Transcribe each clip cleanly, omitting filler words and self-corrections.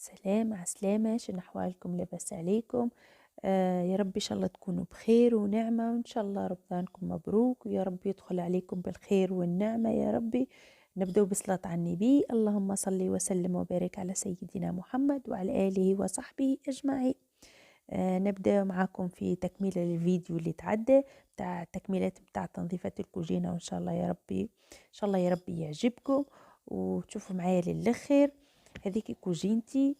سلام عسلامة، شنو أحوالكم؟ لاباس عليكم؟ يا رب إن شاء الله تكونوا بخير ونعمة، وإن شاء الله رمضانكم مبروك، ويا رب يدخل عليكم بالخير والنعمة يا ربي. نبدأ بصلاة على النبي. اللهم صل وسلم وبارك على سيدنا محمد وعلى آله وصحبه أجمعين. نبدأ معاكم في تكملة للفيديو اللي تعدى بتاع تكملات بتاع تنظيفة الكوجينة، وإن شاء الله يا ربي إن شاء الله يا ربي يعجبكم وتشوفوا معايا للآخر. هذيك كوجينتي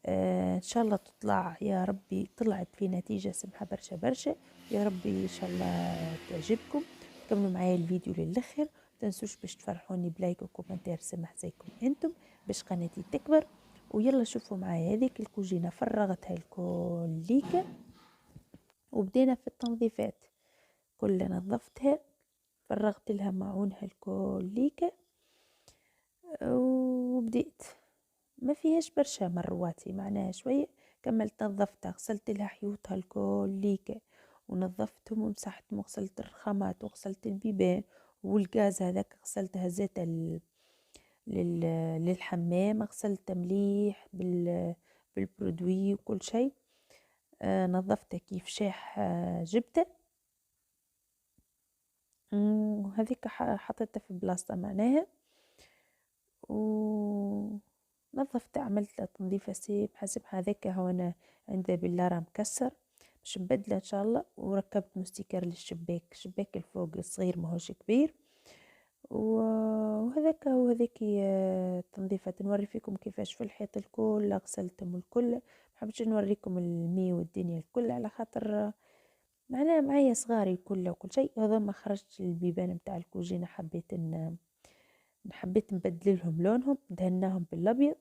ان شاء الله تطلع يا ربي، طلعت في نتيجة سمحة برشا برشا. يا ربي ان شاء الله تعجبكم. كملوا معايا الفيديو للاخر، متنسوش باش تفرحوني بلايك وكومنتير سمح زيكم انتم باش قناتي تكبر. ويلا شوفوا معايا هذيك الكوجينة فرغتها الكل وبدينا في التنظيفات. كل نظفتها، فرغت لها معونها الكل وبديت. ما فيهاش برشا مرواتي، معناها شوية. كملت نظفتها، غسلت لها حيوطها الكل ونظفتهم ومسحتهم، وغسلت الرخامات وغسلت البيبان والغاز هذاك غسلتها زيت للحمام، غسلت مليح بالبرودوي وكل شيء. نظفته كيف شاح. جبته وهذيك حطيتها في بلاصتها معناها، ونظفت عملت له تنظيفة سمحة هذاك. هو أنا عنده باللارا مكسر باش نبدله إن شاء الله، وركبت مستيكر للشباك، الشباك الفوق الصغير ماهوش كبير. وهذاك هو هذيك تنظيفة. نوري فيكم كيفاش في الحيط الكل غسلتهم الكل. محبتش نوريكم المي والدنيا الكل على خاطر معناها معايا صغاري الكل وكل شيء. هذا ما خرجت البيبان متاع الكوجينة، حبيت نبدل لهم لونهم، دهناهم بالابيض.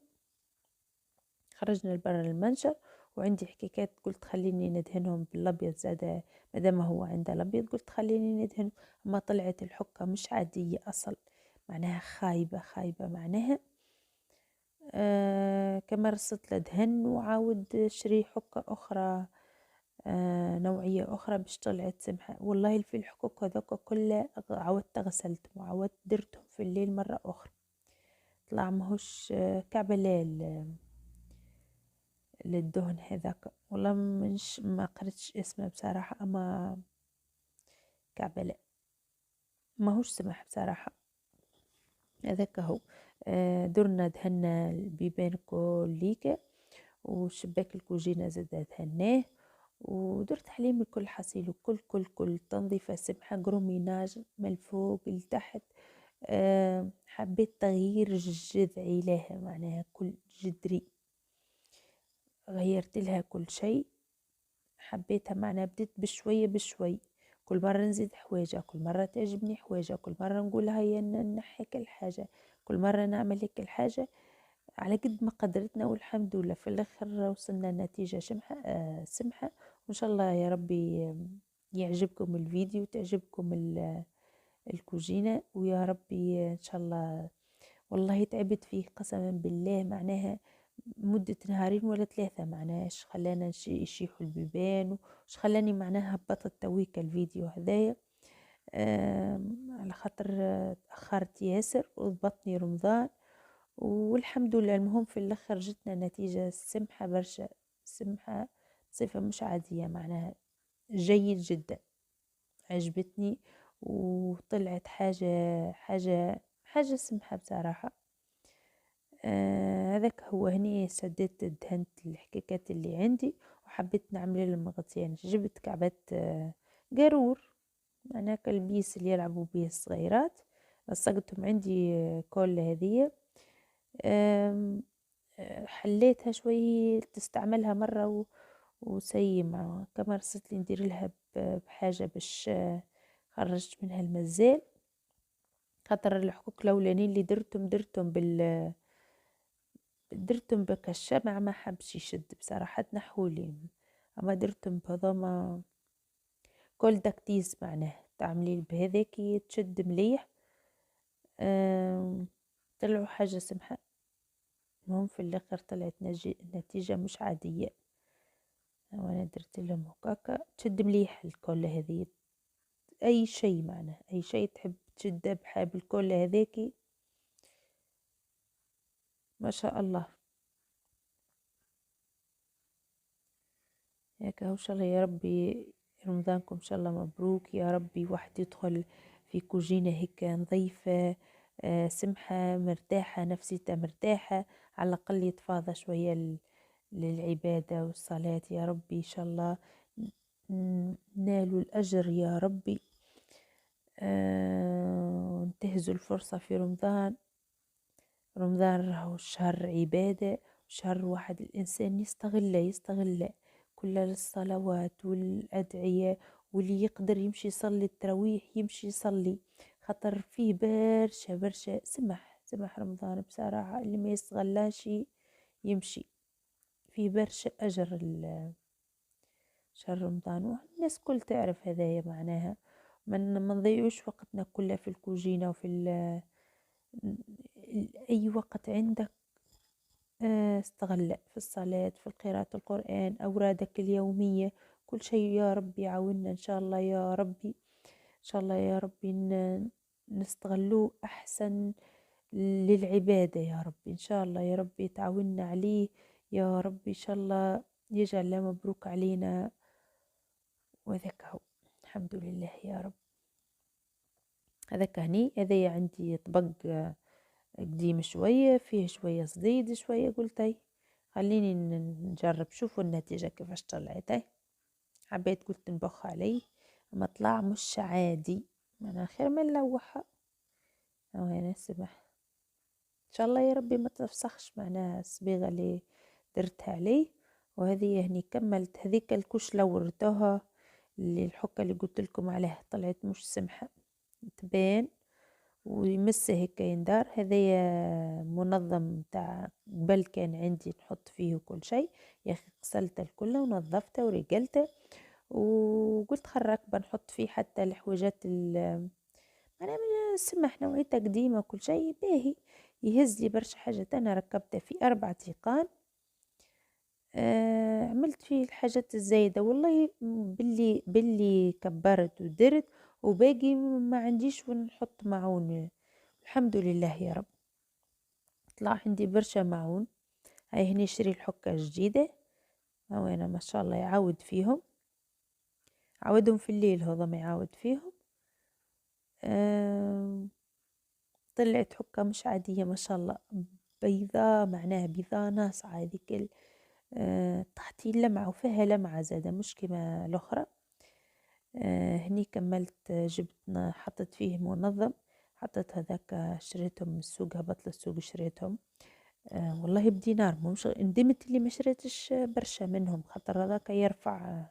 خرجنا لبرا المنشر وعندي حكاكات، قلت خليني ندهنهم بالابيض زاده، مادام هو عنده الابيض قلت خليني ندهن. اما طلعت الحكة مش عادية اصل، معناها خايبة معناها. كما رصت لدهن وعاود شري حكة اخرى، نوعية أخرى باش طلعت سمحة. والله في الحكوك هذوك كلها عودت غسلتهم وعودت درتهم في الليل مرة أخرى. طلع ماهوش كعبة للدهن هذاك. والله منش ما قريتش اسمه بصراحة، أما كعبة لا ماهوش سمح بصراحة. هذاك هو. درنا دهنا البيبان كليكا، وشباك الكوجينة زاد دهناه، ودرت عليه من كل حصيل وكل كل تنظيفة سمحة، جروميناج من الفوق لتحت. حبيت تغيير جذعي لها، معناها كل جذري غيرت لها كل شيء. حبيتها معناها بديت بشوية بشوي، كل مرة نزيد حواجة، كل مرة تعجبني حواجة، كل مرة نقول هيا نحي كل حاجة، كل مرة نعمل هيك الحاجة على قد ما قدرتنا. والحمد لله في الاخر وصلنا نتيجة سمحة. وان شاء الله يا ربي يعجبكم الفيديو، تعجبكم الكوجينة، ويا ربي ان شاء الله. والله تعبت فيه قسما بالله، معناها مدة نهارين ولا ثلاثة، معناها ايش خلانا يشيحوا البيبان، وش خلاني معناها هبطت تويك الفيديو هذايا. على خاطر تأخرت ياسر وضبطني رمضان، والحمد لله. المهم في الاخر جتنا نتيجة سمحة برشا، سمحة صفة مش عادية، معناها جيد جدا، عجبتني. وطلعت حاجة سمحة بصراحة. هذاك هو. هني سديت دهنت الحكاكات اللي عندي، وحبيت نعمل لهم غطيان. جبت كعبة قارور، معناها كالبيس اللي يلعبوا بيه الصغيرات، لصقتهم عندي كل هذه. حليتها شوي تستعملها مرة وسيمة. كما رصت لي ندير لها بحاجة باش خرجت منها المزال، خاطر الحكوك الاولانيين اللي درتهم درتهم بكالشمع ما حبش يشد بصراحة، نحولي. اما درتهم بهذوما كل داكتيز، معناه تعملي بهذاكي تشد مليح. طلعوا حاجة سمحة. المهم في الاخر طلعت نتيجة مش عادية، وانا درت لهم هكاكا تشد مليح الكل هذه. اي شيء معناه اي شيء تحب تشده بحاب الكل هذاكي ما شاء الله. هيك ان شاء الله يا ربي رمضانكم ان شاء الله مبروك يا ربي. واحد يدخل في كوجينة هيك نظيفة، سمحة، مرتاحة، نفسيته مرتاحة، على الأقل يتفاضى شوية للعبادة والصلاة يا ربي. إن شاء الله نالوا الأجر يا ربي. انتهزوا الفرصة في رمضان. رمضان راهو شهر عبادة، شهر واحد الإنسان يستغله كل الصلوات والأدعية، واللي يقدر يمشي يصلي التراويح يمشي يصلي، خاطر فيه برشا سمح رمضان بصراحة. اللي ما يستغلاش يمشي فيه برشا أجر شهر رمضان، والناس كل تعرف هذايا معناها. ما نضيعوش وقتنا كله في الكوجينة وفي أي وقت عندك استغل في الصلاة، في قراءة القرآن، أورادك اليومية، كل شيء يا ربي يعاوننا إن شاء الله يا ربي. إن شاء الله يا ربي نستغلوه أحسن للعبادة يا ربي. إن شاء الله يا ربي تعاوننا عليه يا ربي. إن شاء الله يجعل مبروك علينا. وذاك هو، الحمد لله يا رب. هذاك هني هذايا عندي طبق قديم شوية، فيه شوية صديد شوية، قلت خليني نجرب شوفوا النتيجة كيفاش طلعت. حبيت قلت نبخ عليه، اما طلع مش عادي، انا خير من لوحة. او انا سمح ان شاء الله يا ربي ما تفسخش معناها الصبيغة اللي درتها عليه. وهذه هني كملت هذيك الكش لو ورتوها اللي الحكة اللي قلت لكم عليها طلعت مش سمحة تبان ويمس هيك يندار. هذايا منظم تاع قبل كان عندي نحط فيه كل شيء، يا اخي غسلته الكل ونظفته ورجلته، وقلت خرك بنحط فيه حتى الحويجات انا سمح نوعيته قديمة وكل شيء باهي، يهز لي برشا حاجات. انا ركبته في 4 تيقان، عملت فيه الحاجات الزايدة والله، باللي كبرت ودرت وباقي ما عنديش وين نحط معون. الحمد لله يا رب طلع عندي برشا معون. هاي هني شري الحكة جديدة، او انا ما شاء الله يعاود فيهم، عودهم في الليل هذا ما يعاود فيهم. طلعت حكة مش عادية ما شاء الله، بيضاء معناها بيضاء ناصعة هذيك تحتي لمعة وفيها لمعة زادة مش كما الأخرى. هني كملت جبت حطت فيه منظم، حطت هذاك شريتهم من السوق، هبط للسوق شريتهم والله بدينار. مش ندمت اللي ما شريتش برشا منهم، خاطر هذاك يرفع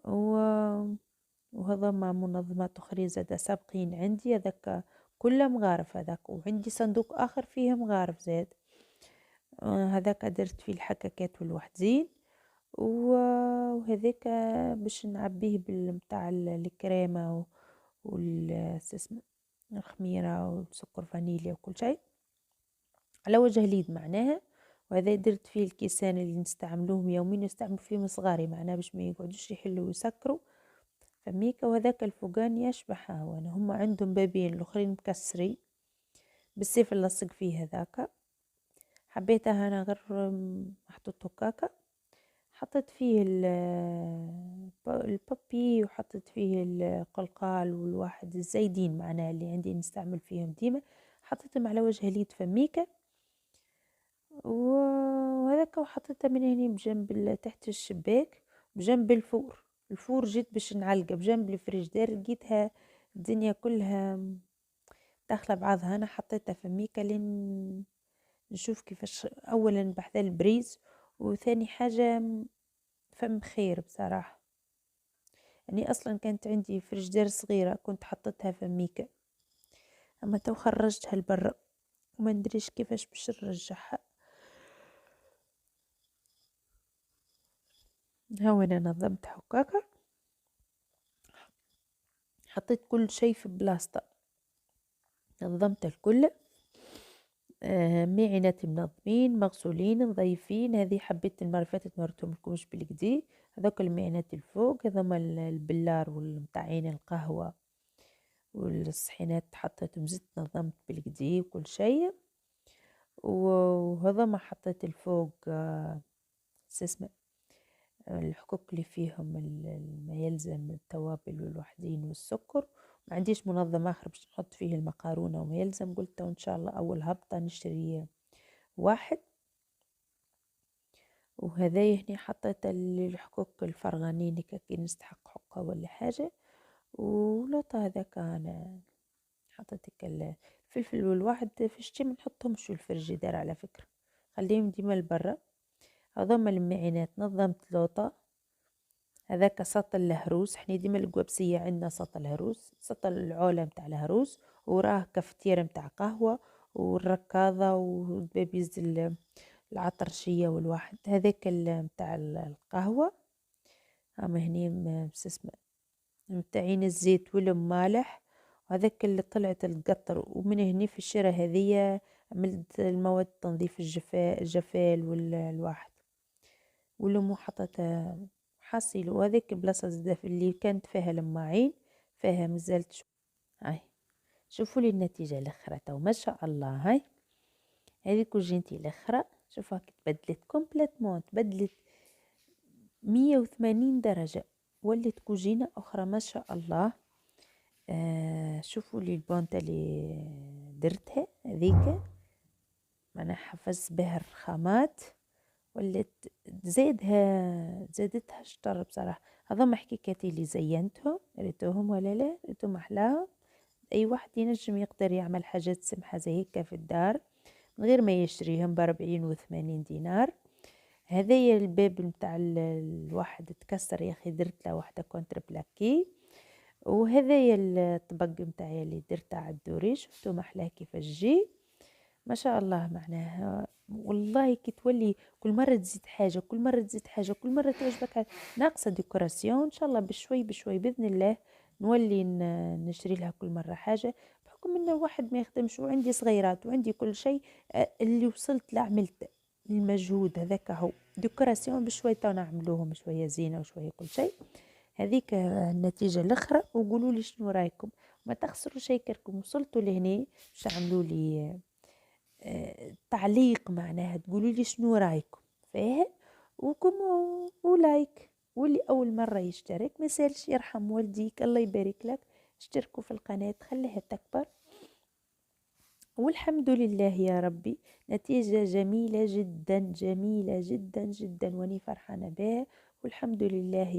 وهذا مع منظمات أخرى زاد سابقين عندي. هذاك كله مغارف هذاك، وعندي صندوق آخر فيه مغارف زاد. هذاك درت فيه الحكاكات والوحدين، وهذاك باش نعبيه بالمتاع الكريمة والسسمة الخميرة والسكر فانيليا وكل شيء على وجه اليد معناها. وهذا درت فيه الكيسان اللي نستعملوهم يوميا، نستعمل فيهم صغاري معناها باش ما يقعدوش يحلوا ويسكروا فميكا. وهذاك الفوقان يشبح وانا هم عندهم بابين الاخرين مكسري بالسيف اللصق فيه هذاك. حبيتها انا غير محطوط هكاكا، حطيت فيه البابي وحطيت فيه القلقال والواحد الزايدين معناها اللي عندي نستعمل فيهم ديما، حطيتهم على وجه اليد فميكا وهذاك. وحطيتها من هنا بجنب تحت الشباك بجنب الفور جيت باش نعلقه بجنب الفريجدير، لقيتها الدنيا كلها داخله بعضها. انا حطيتها فميكا لين نشوف كيفاش اولا بحذا البريز، وثاني حاجه فم خير بصراحه. يعني اصلا كانت عندي فريجدير صغيره كنت حطيتها فميكا، اما تو خرجتها لبرا وما ندريش كيفاش باش نرجعها. هاو انا نظمت هكاكا، حطيت كل شيء في بلاصته، نظمت الكل. معينات منظمين مغسولين نظيفين. هذه حبيت المرة اللي فاتت مرتهم لكمش بالكدي. هذوك المعينات الفوق هذوما البلار والمتاعين القهوة والصحينات حطيتهم زدت نظمت بالكدي وكل شيء. وهذا ما حطيت الفوق اسمه الحكوك اللي فيهم ما يلزم التوابل والوحدين والسكر. ما عنديش منظم آخر باش نحط فيه المقارونة وما يلزم، قلت إن شاء الله أول هبطة نشتري واحد. وهذا هني حطيت الحكوك الفرغانين كي نستحق حقه ولا حاجة. ولوط هذا كان حطيت الفلفل والواحد في الشتي ما نحطهمش في الفريجيدار على فكرة، خليهم ديما لبرا. هذوما المعينات نظمت لوطة. هذاك سطل الهروس، احنا ديما القوابسية عندنا سطل الهروس، سطل العولة متاع الهروس، وراه كفتيرة متاع قهوة والركاضة ودبابيز العطرشية والواحد هذاك متاع القهوة. هما هني اسمه متاعين الزيت والمالح، وهذاك اللي طلعت القطر. ومن هني في الشرا هذية عملت المواد تنظيف الجفال والواحد واللي حطت حصيل. وهذيك بلاصة زدف اللي كانت فيها الماعين فيها مازالت هاي شوفوا لي النتيجة الاخرى تو ما شاء الله. هاي هذه كوجينتي الاخرى شوفوا هاك تبدلت كومبليتمون، تبدلت 180 درجة، ولت كوجينة اخرى ما شاء الله. شوفوا لي البونتا اللي درتها هذيك انا حفظت بها الرخامات، ولت زادتها شطر بصراحة. هذوما حكيكاتي اللي زينتهم، ريتوهم ولا لا؟ ريتهم أحلاهم. أي واحد ينجم يقدر يعمل حاجات سمحة زي هيك في الدار من غير ما يشتريهم ب40 و80 دينار. هذايا الباب متاع الواحد تكسر يا أخي، درت له واحدة كونتر بلاكي. وهذايا الطبق متاعي اللي درته على الدوري، شفتوا محلاه كيفاش جي ما شاء الله. معناها والله كي تولي كل مرة تزيد حاجة، كل مرة تزيد حاجة، كل مرة تعجبك ناقصة ديكوراسيون. إن شاء الله بشوي بشوي بإذن الله نولي نشتري لها كل مرة حاجة، بحكم إن الواحد ما يخدمش وعندي صغيرات وعندي كل شيء. اللي وصلت لعملت المجهود هذاك هو ديكوراسيون بشوي تو نعملوهم شوية زينة وشوية كل شيء. هذيك النتيجة الأخرى. وقولوا لي شنو رايكم، ما تخسروا شيء كركم وصلتوا لهني باش تعملوا لي تعليق، معناها تقولوا لي شنو رايكم فيه وكم ولايك. واللي اول مره يشترك ما يسالش يرحم والديك الله يبارك لك، اشتركوا في القناه خليها تكبر. والحمد لله يا ربي نتيجه جميله جدا جميله جدا جدا واني فرحانه بها والحمد لله.